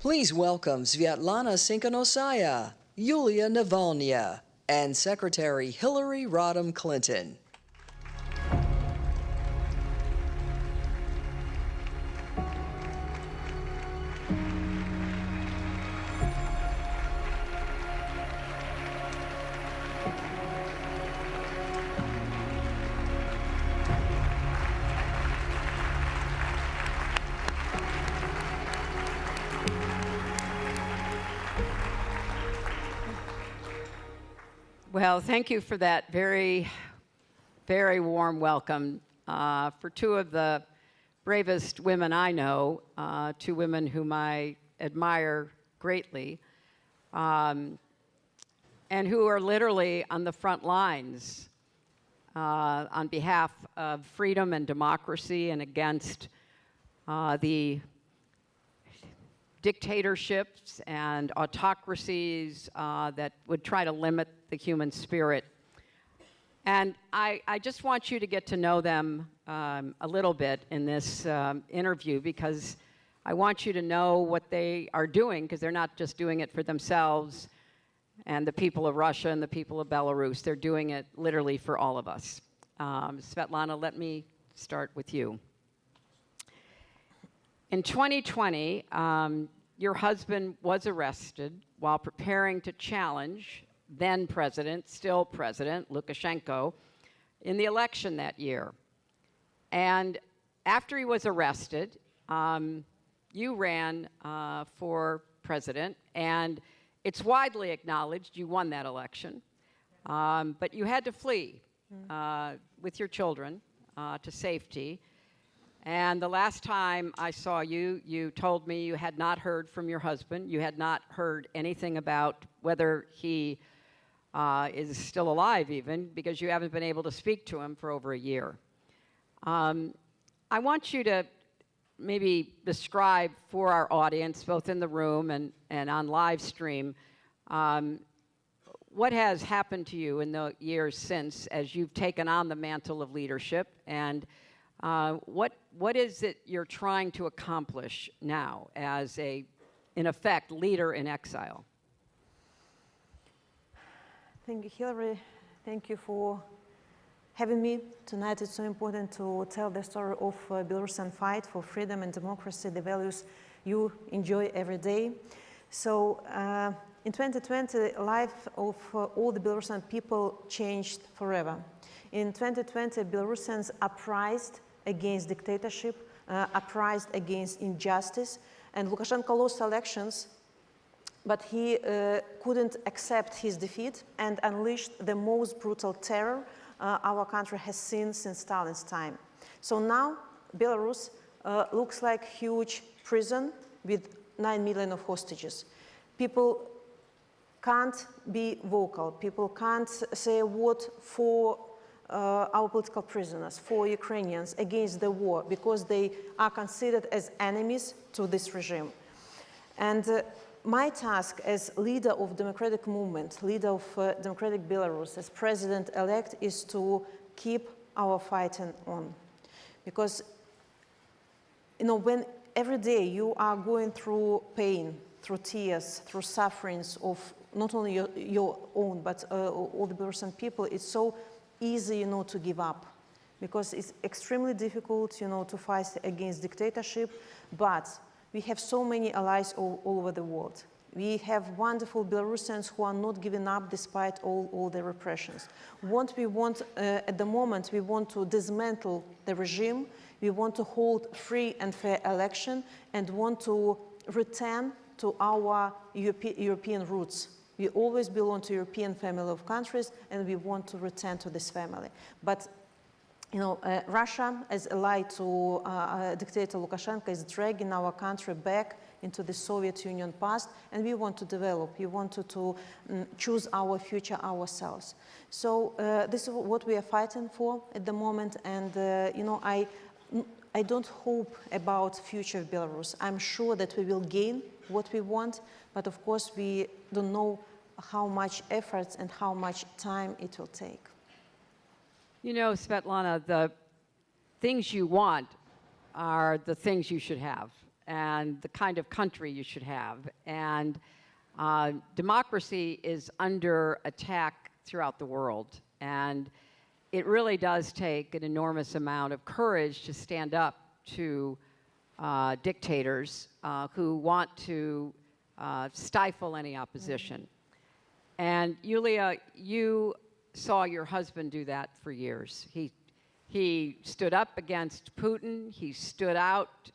Please welcome Sviatlana Tsikhanouskaya, Yulia Navalnya, and Secretary Hillary Rodham Clinton. Well, thank you for that very, very warm welcome for two of the bravest women I know, two women whom I admire greatly, and who are literally on the front lines on behalf of freedom and democracy and against the dictatorships and autocracies that would try to limit the human spirit. And I just want you to get to know them a little bit in this interview, because I want you to know what they are doing, because they're not just doing it for themselves and the people of Russia and the people of Belarus. They're doing it literally for all of us. Sviatlana, let me start with you. In 2020, your husband was arrested while preparing to challenge then President, still President, Lukashenko, in the election that year. And after he was arrested, you ran for president, and it's widely acknowledged you won that election. But you had to flee with your children to safety. And the last time I saw you, you told me you had not heard from your husband. You had not heard anything about whether he is still alive even, because you haven't been able to speak to him for over a year. I want you to maybe describe for our audience, both in the room and on live stream, what has happened to you in the years since as you've taken on the mantle of leadership, and what is it you're trying to accomplish now as a, in effect, leader in exile? Thank you, Hillary. Thank you for having me tonight. It's so important to tell the story of Belarusian fight for freedom and democracy, the values you enjoy every day. So in 2020, the life of all the Belarusian people changed forever. In 2020, Belarusians uprised against dictatorship, uprised against injustice, and Lukashenko lost elections, but he couldn't accept his defeat and unleashed the most brutal terror our country has seen since Stalin's time. So now Belarus looks like a huge prison with 9 million of hostages. People can't be vocal. People can't say a word for our political prisoners, for Ukrainians, against the war, because they are considered as enemies to this regime. And my task as leader of democratic movement, leader of democratic Belarus, as president-elect, is to keep our fighting on. Because, you know, when every day you are going through pain, through tears, through sufferings of not only your own, but all the Belarusian people, it's so easy, you know, to give up, because it's extremely difficult, you know, to fight against dictatorship. But we have so many allies all over the world. We have wonderful Belarusians who are not giving up despite all the repressions. What we want at the moment, we want to dismantle the regime. We want to hold free and fair election and want to return to our European roots. We always belong to European family of countries, and we want to return to this family. But, you know, Russia, as ally to dictator Lukashenko, is dragging our country back into the Soviet Union past, and we want to develop. We want to choose our future ourselves. So this is what we are fighting for at the moment, and you know, I don't hope about future of Belarus. I'm sure that we will gain what we want, but of course we don't know how much effort and how much time it will take. You know, Sviatlana, the things you want are the things you should have. and the kind of country you should have. And democracy is under attack throughout the world. And it really does take an enormous amount of courage to stand up to dictators who want to stifle any opposition. And Yulia, you saw your husband do that for years. He stood up against Putin. He stood out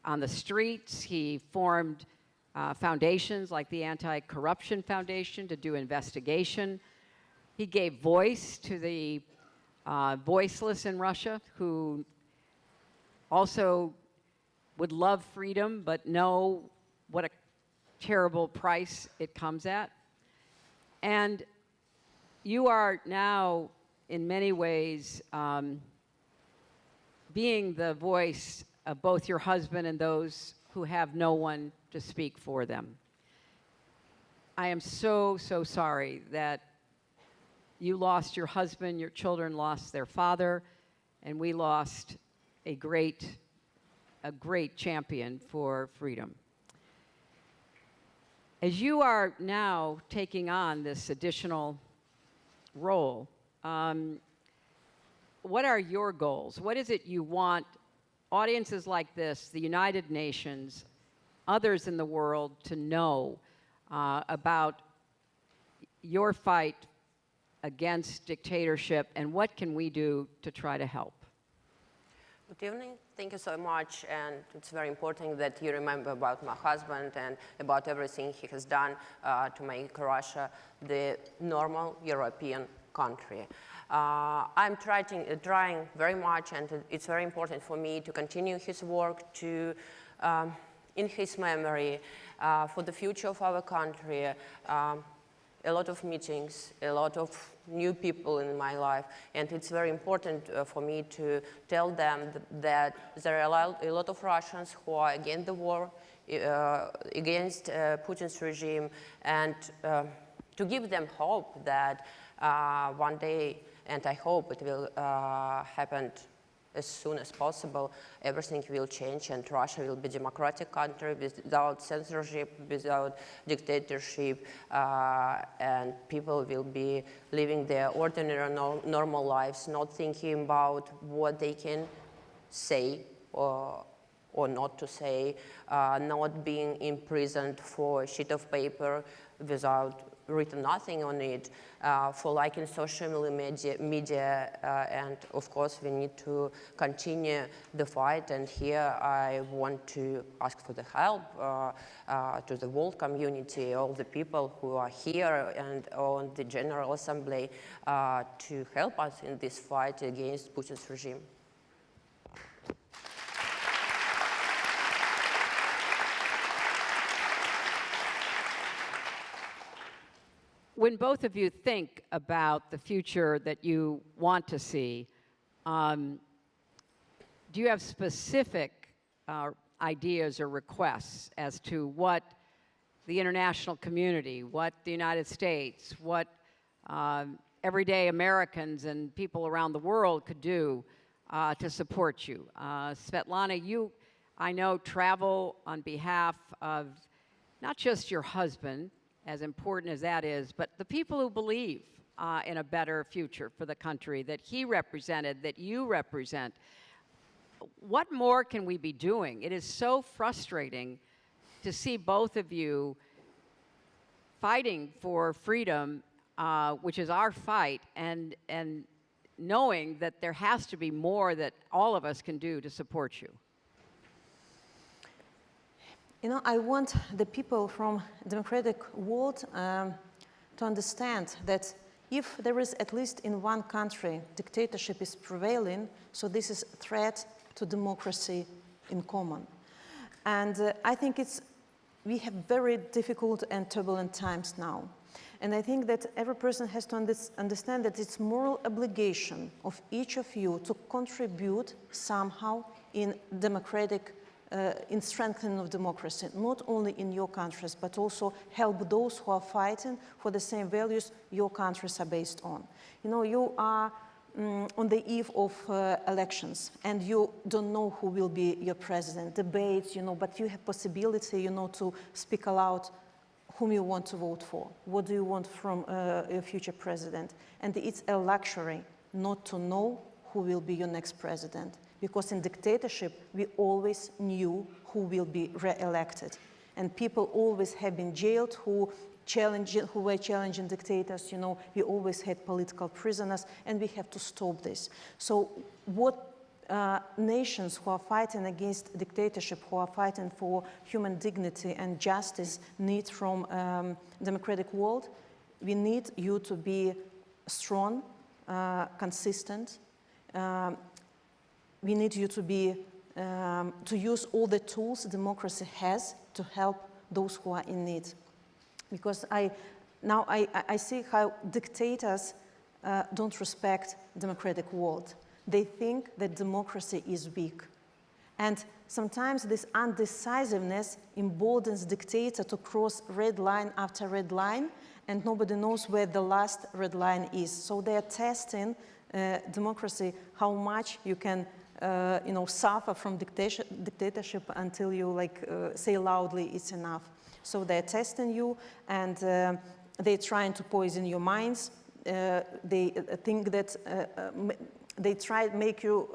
on the streets. He formed foundations like the Anti-Corruption Foundation to do investigation. He gave voice to the voiceless in Russia who also would love freedom but know what a terrible price it comes at. And you are now, in many ways, being the voice of both your husband and those who have no one to speak for them. I am so, so sorry that you lost your husband, your children lost their father, and we lost a great champion for freedom. As you are now taking on this additional role, what are your goals? What is it you want audiences like this, the United Nations, others in the world to know about your fight against dictatorship, and what can we do to try to help? Good evening. Thank you so much. And it's very important that you remember about my husband and about everything he has done to make Russia the normal European country. I'm trying very much, and it's very important for me to continue his work to, in his memory, for the future of our country. A lot of meetings, a lot of new people in my life, and it's very important for me to tell them that there are a lot of Russians who are against the war, against Putin's regime, and to give them hope that one day, and I hope it will happen as soon as possible, everything will change and Russia will be a democratic country without censorship, without dictatorship, and people will be living their ordinary, normal lives, not thinking about what they can say or not to say, not being imprisoned for a sheet of paper without written nothing on it, for liking social media, and of course we need to continue the fight. And here I want to ask for the help to the world community, all the people who are here and on the General Assembly to help us in this fight against Putin's regime. When both of you think about the future that you want to see, do you have specific ideas or requests as to what the international community, what the United States, what everyday Americans and people around the world could do to support you? Sviatlana, you, I know, travel on behalf of not just your husband, as important as that is, but the people who believe in a better future for the country that he represented, that you represent. What more can we be doing? It is so frustrating to see both of you fighting for freedom, which is our fight, and knowing that there has to be more that all of us can do to support you. You know, I want the people from the democratic world to understand that if there is at least in one country dictatorship is prevailing, so this is a threat to democracy in common. And I think we have very difficult and turbulent times now. And I think that every person has to understand that it's moral obligation of each of you to contribute somehow in democratic in strengthening of democracy, not only in your countries, but also help those who are fighting for the same values your countries are based on. You know, you are on the eve of elections, and you don't know who will be your president, debates, but you have possibility, to speak aloud whom you want to vote for, what do you want from your future president. And it's a luxury not to know who will be your next president, because in dictatorship, we always knew who will be re-elected. And people always have been jailed who were challenging dictators. We always had political prisoners, and we have to stop this. So what nations who are fighting against dictatorship, who are fighting for human dignity and justice need from democratic world, we need you to be strong, consistent. We need you to be to use all the tools democracy has to help those who are in need. Because I see how dictators don't respect democratic world. They think that democracy is weak. And sometimes this undecisiveness emboldens dictator to cross red line after red line, and nobody knows where the last red line is. So they are testing democracy, how much you can suffer from dictatorship until you say loudly it's enough. So they're testing you, and they're trying to poison your minds. They think that they try to make you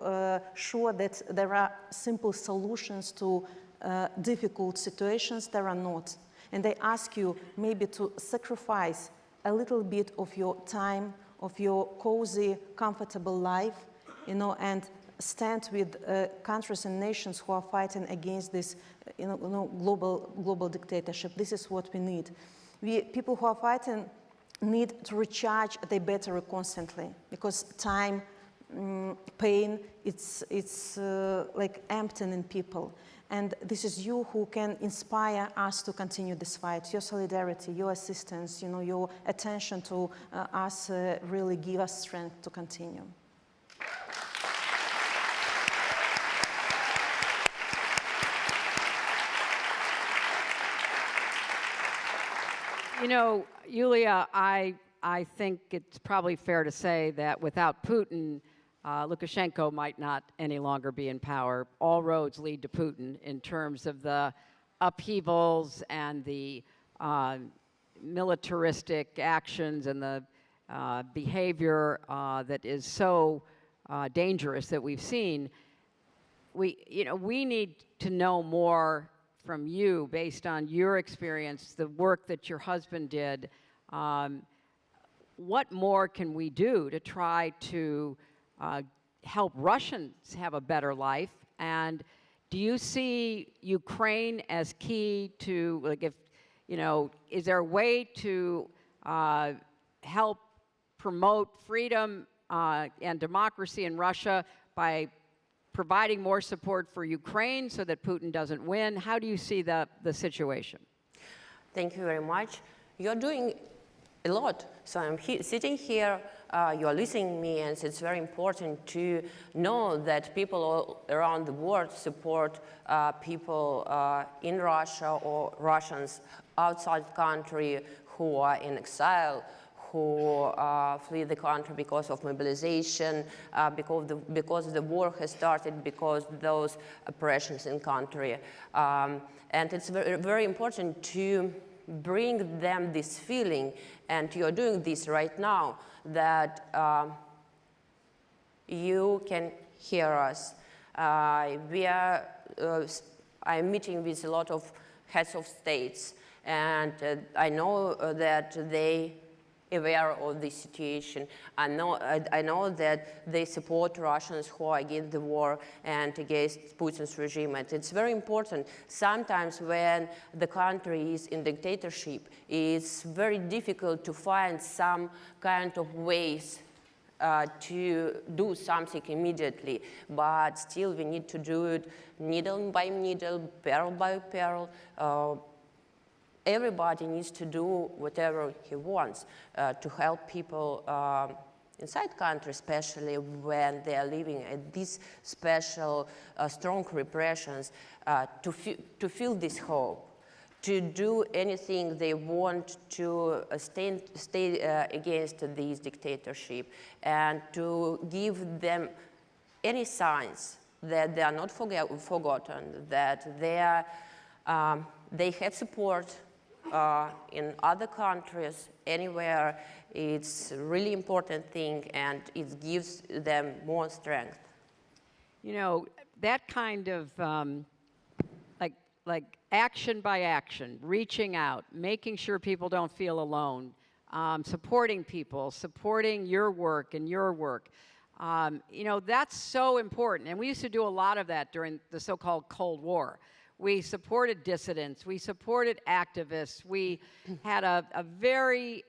sure that there are simple solutions to difficult situations. There are not. And they ask you maybe to sacrifice a little bit of your time, of your cozy, comfortable life, and stand with countries and nations who are fighting against this global dictatorship. This is what we need. People who are fighting need to recharge their battery constantly, because time, pain, it's like emptying in people. And this is you who can inspire us to continue this fight. Your solidarity, your assistance, your attention to us really give us strength to continue. Yulia, I think it's probably fair to say that without Putin, Lukashenko might not any longer be in power. All roads lead to Putin in terms of the upheavals and the militaristic actions and the behavior that is so dangerous that we've seen. We need to know more from you based on your experience, the work that your husband did. What more can we do to try to help Russians have a better life? And do you see Ukraine as key to, is there a way to help promote freedom and democracy in Russia by providing more support for Ukraine so that Putin doesn't win? How do you see the situation? Thank you very much. You're doing a lot. So I'm sitting here, you're listening to me, and it's very important to know that people all around the world support people in Russia or Russians outside the country who are in exile, who flee the country because of mobilization, because the war has started, because those oppressions in country. And it's very, very important to bring them this feeling, and you're doing this right now, that you can hear us. I'm meeting with a lot of heads of states, and I know that they aware of this situation. I know that they support Russians who are against the war and against Putin's regime. And it's very important. Sometimes when the country is in dictatorship, it's very difficult to find some kind of ways to do something immediately. But still we need to do it needle by needle, pearl by pearl. Everybody needs to do whatever he wants to help people inside country, especially when they are living at these special strong repressions, to feel this hope, to do anything they want to stay against this dictatorship, and to give them any signs that they are not forgotten, that they have support in other countries, anywhere. It's a really important thing, and it gives them more strength. You know, that kind of like action by action, reaching out, making sure people don't feel alone, supporting people, supporting your work and your work. You know, that's so important. And we used to do a lot of that during the so-called Cold War. We supported dissidents. We supported activists. We had a very,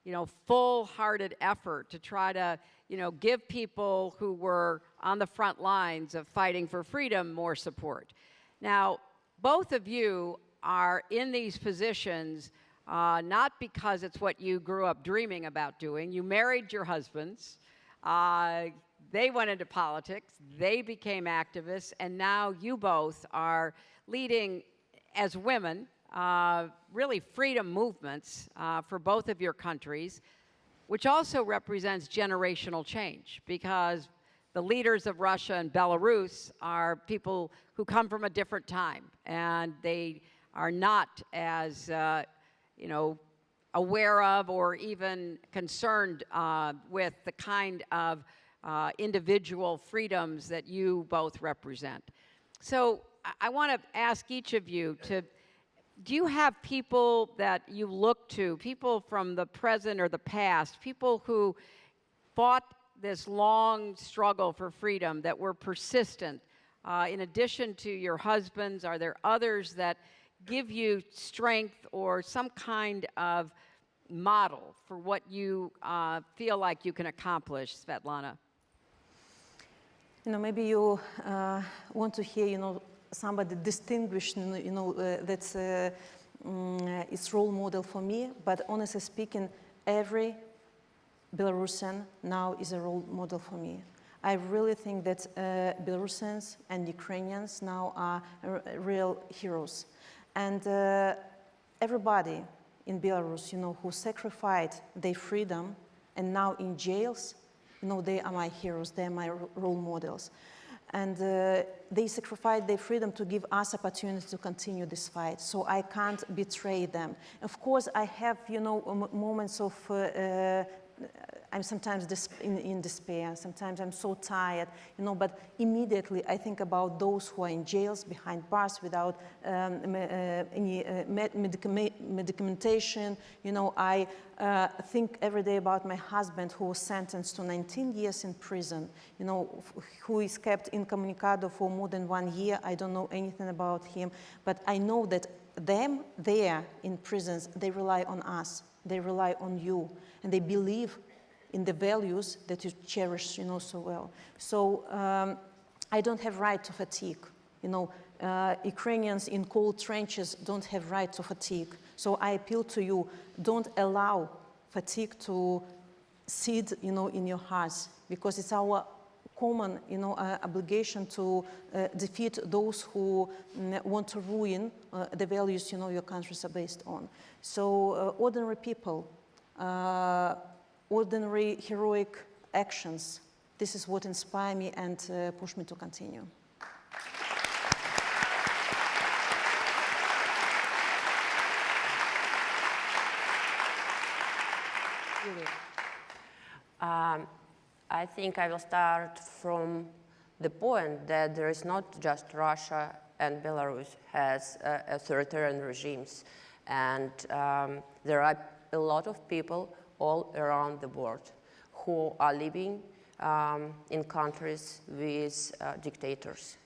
you know, full-hearted effort to try to, you know, give people who were on the front lines of fighting for freedom more support. Now, both of you are in these positions not because it's what you grew up dreaming about doing. You married your husbands. They went into politics. They became activists. And now you both are leading, as women, really freedom movements for both of your countries, which also represents generational change, because the leaders of Russia and Belarus are people who come from a different time, and they are not as, you know, aware of or even concerned with the kind of individual freedoms that you both represent. So I want to ask each of you to, do you have people that you look to, people from the present or the past, people who fought this long struggle for freedom, that were persistent? In addition to your husbands, are there others that give you strength or some kind of model for what you feel like you can accomplish, Sviatlana? You know, maybe you want to hear, you know, somebody distinguished, you know, that's it's role model for me. But honestly speaking, every Belarusian now is a role model for me. I really think that Belarusians and Ukrainians now are real heroes. And everybody in Belarus, you know, who sacrificed their freedom and now in jails, you know, they are my heroes, they are my role models. And they sacrificed their freedom to give us opportunity to continue this fight. So I can't betray them. Of course, I have, you know, moments of I'm sometimes in despair, sometimes I'm so tired, you know, but immediately I think about those who are in jails, behind bars, without any medication. You know, I think every day about my husband, who was sentenced to 19 years in prison, you know, who is kept incommunicado for more than 1 year. I don't know anything about him, but I know that them there in prisons, they rely on us, they rely on you, and they believe in the values that you cherish, you know, so well. So I don't have right to fatigue. You know, Ukrainians in cold trenches don't have right to fatigue. So I appeal to you, don't allow fatigue to sit, you know, in your hearts, because it's our common, you know, obligation to defeat those who want to ruin the values, you know, your countries are based on. So ordinary people, ordinary heroic actions, this is what inspires me and push me to continue. I think I will start from the point that there is not just Russia and Belarus has authoritarian regimes, and there are a lot of people all around the world who are living in countries with dictators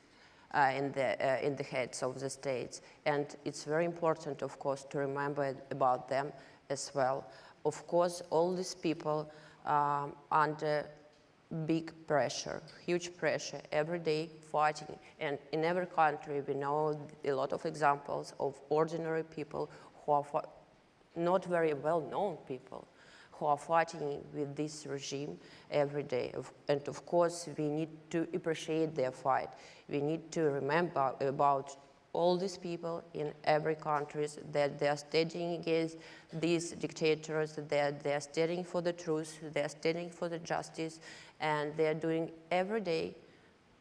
in the heads of the states. And it's very important, of course, to remember about them as well. Of course, all these people under big pressure, huge pressure, every day fighting. And in every country, we know a lot of examples of ordinary people who are not very well-known people, who are fighting with this regime every day. And of course, we need to appreciate their fight. We need to remember about all these people in every country that they are standing against these dictators, that they are standing for the truth, they are standing for the justice, and they are doing every day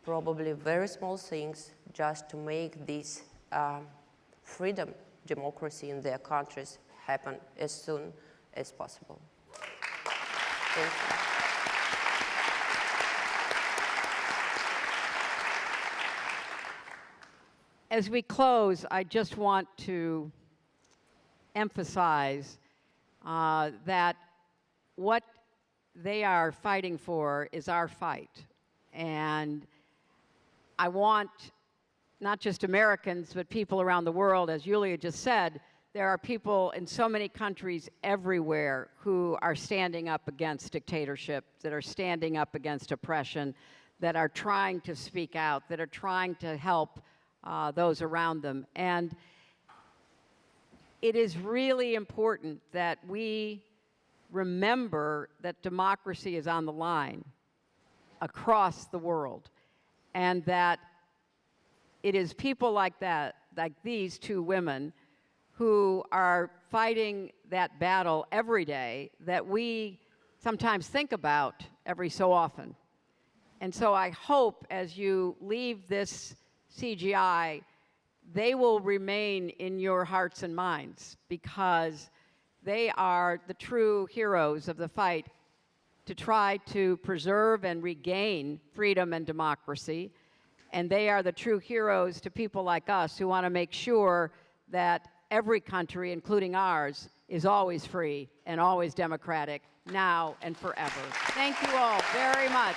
probably very small things just to make this freedom, democracy in their countries happen as soon as possible. Thank you. As we close, I just want to emphasize that what they are fighting for is our fight. And I want not just Americans, but people around the world, as Yulia just said, there are people in so many countries everywhere who are standing up against dictatorship, that are standing up against oppression, that are trying to speak out, that are trying to help those around them. And it is really important that we remember that democracy is on the line across the world, and that it is people like that, like these two women, who are fighting that battle every day that we sometimes think about every so often. And so I hope as you leave this CGI, they will remain in your hearts and minds, because they are the true heroes of the fight to try to preserve and regain freedom and democracy. And they are the true heroes to people like us who want to make sure that every country, including ours, is always free and always democratic, now and forever. Thank you all very much.